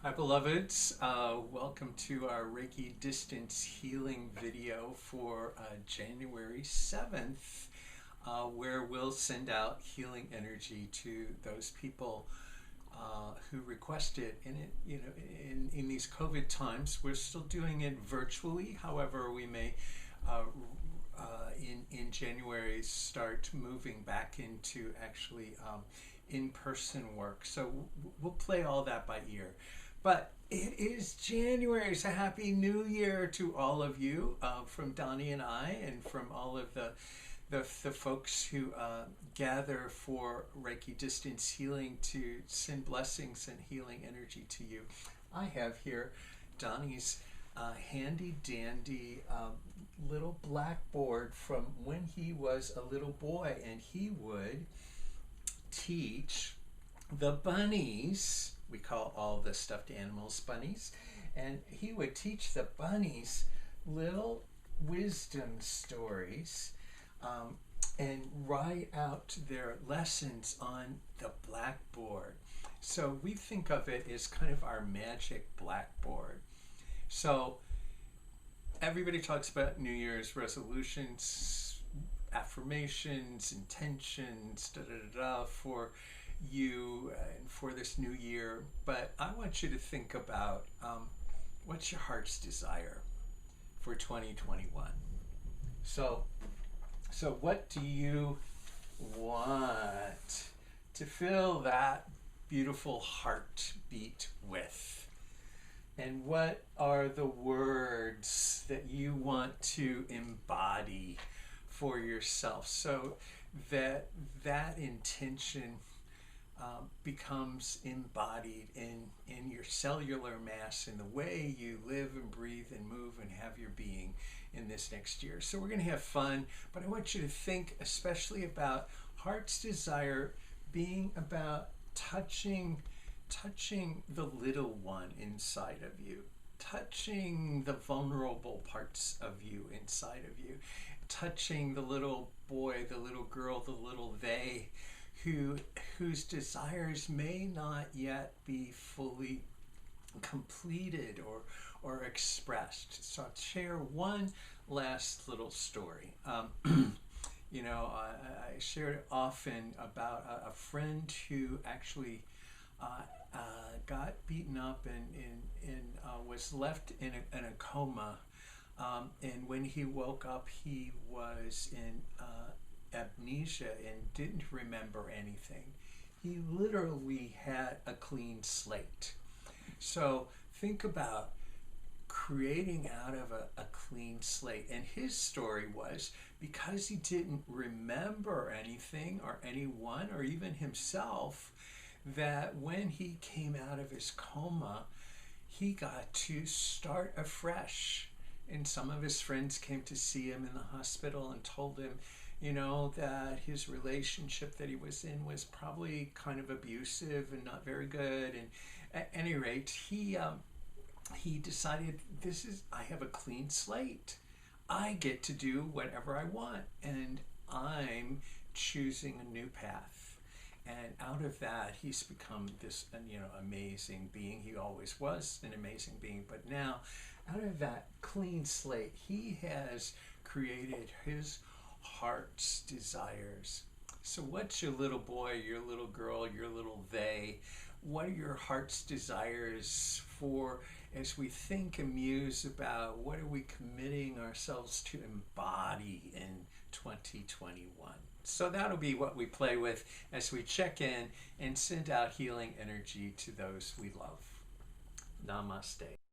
Hi beloveds, welcome to our Reiki Distance Healing video for January 7th, where we'll send out healing energy to those people who request it. And in these COVID times, we're still doing it virtually. However, we may in January start moving back into actually in-person work. So we'll play all that by ear. But it is January, so Happy New Year to all of you from Donnie and I, and from all of the folks who gather for Reiki Distance Healing to send blessings and healing energy to you. I have here Donnie's handy dandy little blackboard from when he was a little boy, and he would teach the bunnies. We call all the stuffed animals bunnies, and he would teach the bunnies little wisdom stories and write out their lessons on the blackboard. So we think of it as kind of our magic blackboard. So everybody talks about New Year's resolutions, affirmations, intentions, for you and for this new year. But I want you to think about what's your heart's desire for 2021. So what do you want to fill that beautiful heartbeat with? And what are the words that you want to embody for yourself, so that intention becomes embodied in your cellular mass, in the way you live and breathe and move and have your being in this next year. So we're going to have fun, but I want you to think especially about heart's desire being about touching the little one inside of you, touching the vulnerable parts of you inside of you, touching the little boy, the little girl, the little they, whose desires may not yet be fully completed or expressed. So I'll share one last little story. I share often about a friend who actually got beaten up and was left in a coma. And when he woke up, he was in amnesia and didn't remember anything. He literally had a clean slate. So think about creating out of a clean slate. And his story was, because he didn't remember anything or anyone or even himself, that when he came out of his coma, he got to start afresh. And some of his friends came to see him in the hospital and told him, that his relationship that he was in was probably kind of abusive and not very good. And at any rate, he decided, I have a clean slate. I get to do whatever I want, and I'm choosing a new path. And out of that, he's become this, amazing being. He always was an amazing being, but now, out of that clean slate, he has created his heart's desires. So what's your little boy, your little girl, your little they? What are your heart's desires for, as we think and muse about what are we committing ourselves to embody in 2021? So that'll be what we play with as we check in and send out healing energy to those we love. Namaste.